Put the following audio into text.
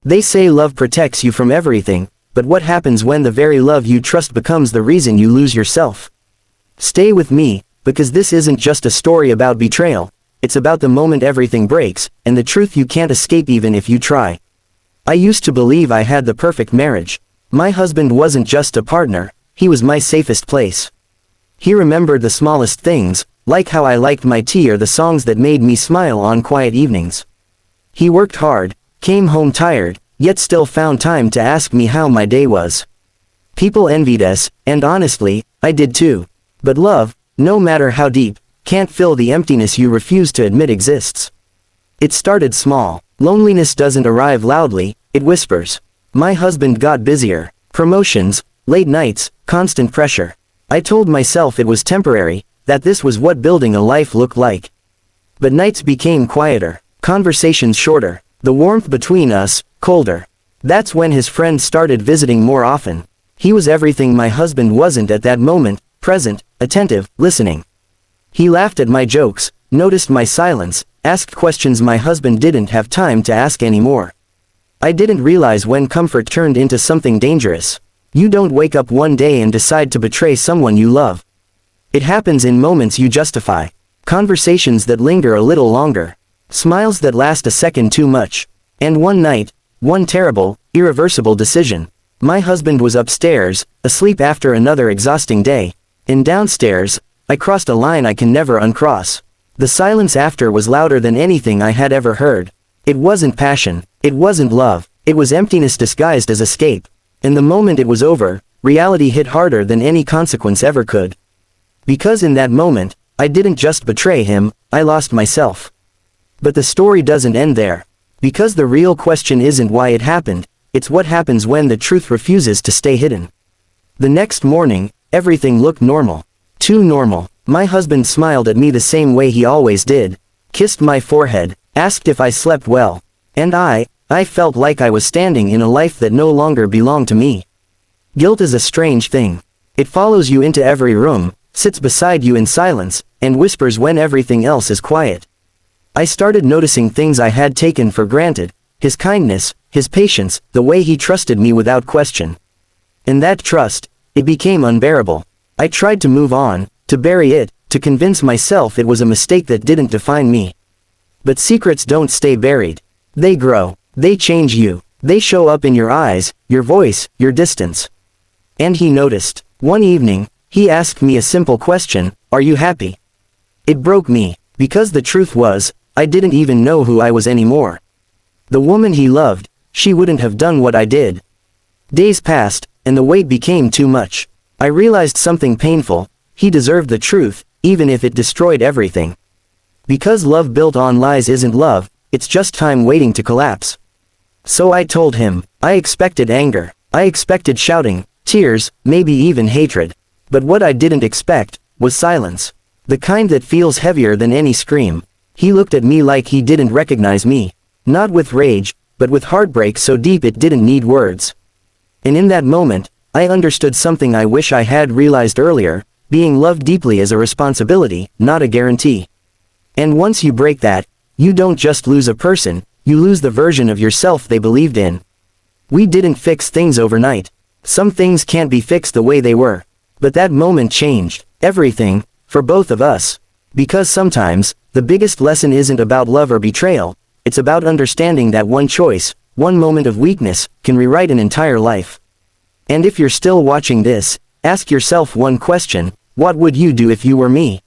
They say love protects you from everything, but what happens when the very love you trust becomes the reason you lose yourself? Stay with me, because this isn't just a story about betrayal, it's about the moment everything breaks, and the truth you can't escape even if you try. I used to believe I had the perfect marriage. My husband wasn't just a partner, he was my safest place. He remembered the smallest things, like how I liked my tea or the songs that made me smile on quiet evenings. He worked hard, came home tired, yet still found time to ask me how my day was. People envied us, and honestly, I did too. But love, no matter how deep, can't fill the emptiness you refuse to admit exists. It started small. Loneliness doesn't arrive loudly, it whispers. My husband got busier. Promotions, late nights, constant pressure. I told myself it was temporary, that this was what building a life looked like. But nights became quieter, conversations shorter, the warmth between us, colder. That's when his friends started visiting more often. He was everything my husband wasn't at that moment, present, attentive, listening. He laughed at my jokes, noticed my silence, asked questions my husband didn't have time to ask anymore. I didn't realize when comfort turned into something dangerous. You don't wake up one day and decide to betray someone you love. It happens in moments you justify. Conversations that linger a little longer. Smiles that last a second too much. And one night, one terrible, irreversible decision. My husband was upstairs, asleep after another exhausting day. And downstairs, I crossed a line I can never uncross. The silence after was louder than anything I had ever heard. It wasn't passion, it wasn't love, it was emptiness disguised as escape. And the moment it was over, reality hit harder than any consequence ever could. Because in that moment, I didn't just betray him, I lost myself. But the story doesn't end there. Because the real question isn't why it happened, it's what happens when the truth refuses to stay hidden. The next morning, everything looked normal. Too normal. My husband smiled at me the same way he always did, kissed my forehead, asked if I slept well. And I felt like I was standing in a life that no longer belonged to me. Guilt is a strange thing. It follows you into every room, sits beside you in silence, and whispers when everything else is quiet. I started noticing things I had taken for granted, his kindness, his patience, the way he trusted me without question. And that trust, it became unbearable. I tried to move on, to bury it, to convince myself it was a mistake that didn't define me. But secrets don't stay buried. They grow, they change you, they show up in your eyes, your voice, your distance. And he noticed. One evening, he asked me a simple question, "Are you happy?" It broke me, because the truth was, I didn't even know who I was anymore. The woman he loved, she wouldn't have done what I did. Days passed, and the weight became too much. I realized something painful. He deserved the truth, even if it destroyed everything. Because love built on lies isn't love, it's just time waiting to collapse. So I told him. I expected anger. I expected shouting, tears, maybe even hatred. But what I didn't expect was silence. The kind that feels heavier than any scream. He looked at me like he didn't recognize me. Not with rage, but with heartbreak so deep it didn't need words. And in that moment, I understood something I wish I had realized earlier. Being loved deeply is a responsibility, not a guarantee. And once you break that, you don't just lose a person, you lose the version of yourself they believed in. We didn't fix things overnight. Some things can't be fixed the way they were. But that moment changed everything, for both of us. Because sometimes, the biggest lesson isn't about love or betrayal, it's about understanding that one choice, one moment of weakness, can rewrite an entire life. And if you're still watching this, ask yourself one question: what would you do if you were me?